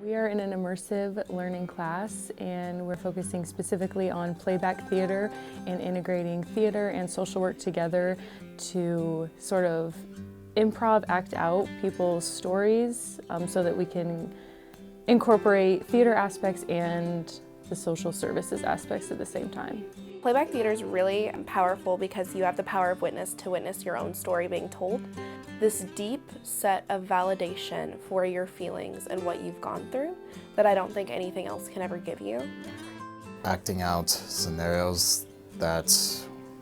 We are in an immersive learning class, and we're focusing specifically on playback theater and integrating theater and social work together to sort of improv act out people's stories so that we can incorporate theater aspects and the social services aspects at the same time. Playback theater is really powerful because you have the power of witness to witness your own story being told. This deep set of validation for your feelings and what you've gone through that I don't think anything else can ever give you. Acting out scenarios that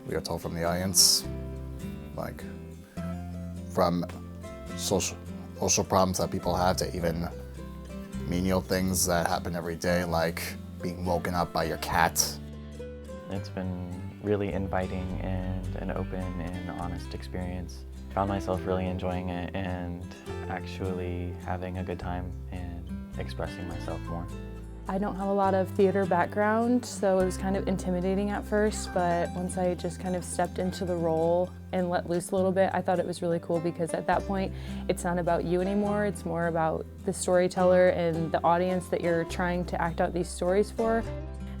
we are told from the audience, like from social problems that people have to even menial things that happen every day, like being woken up by your cat. It's been really inviting and an open and honest experience. Found myself really enjoying it and actually having a good time and expressing myself more. I don't have a lot of theater background, so it was kind of intimidating at first, but once I just kind of stepped into the role and let loose a little bit, I thought it was really cool because at that point, it's not about you anymore, it's more about the storyteller and the audience that you're trying to act out these stories for.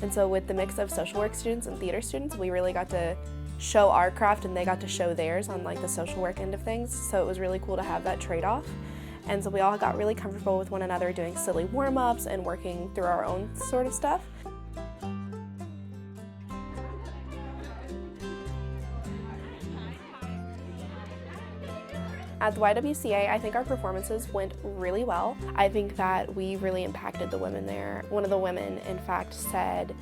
And so with the mix of social work students and theater students, we really got to show our craft and they got to show theirs on like the social work end of things. So it was really cool to have that trade-off. And so we all got really comfortable with one another doing silly warm-ups and working through our own sort of stuff. At the YWCA, I think our performances went really well. I think that we really impacted the women there. One of the women, in fact, said,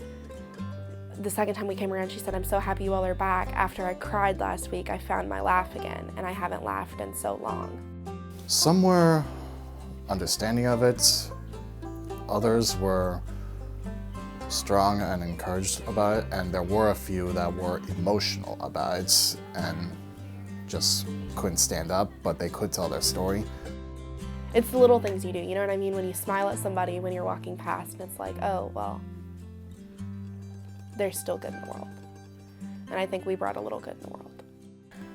the second time we came around, she said, "I'm so happy you all are back. After I cried last week, I found my laugh again, and I haven't laughed in so long." Some were understanding of it, others were strong and encouraged about it, and there were a few that were emotional about it and just couldn't stand up, but they could tell their story. It's the little things you do, you know what I mean? When you smile at somebody when you're walking past and it's like, oh, well, they're still good in the world. And I think we brought a little good in the world.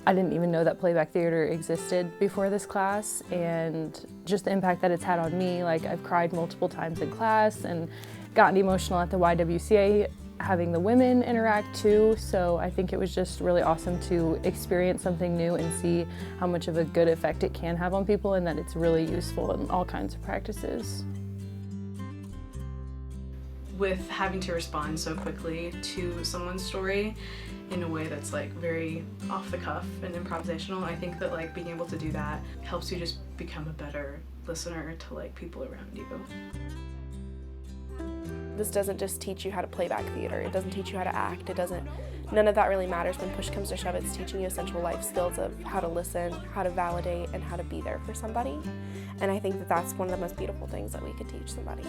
I didn't even know that playback theater existed before this class, and just the impact that it's had on me. Like, I've cried multiple times in class and gotten emotional at the YWCA having the women interact too, so I think it was just really awesome to experience something new and see how much of a good effect it can have on people and that it's really useful in all kinds of practices. With having to respond so quickly to someone's story in a way that's like very off the cuff and improvisational, I think that like being able to do that helps you just become a better listener to like people around you. This doesn't just teach you how to play back theater. It doesn't teach you how to act. None of that really matters when push comes to shove. It's teaching you essential life skills of how to listen, how to validate, and how to be there for somebody. And I think that that's one of the most beautiful things that we could teach somebody.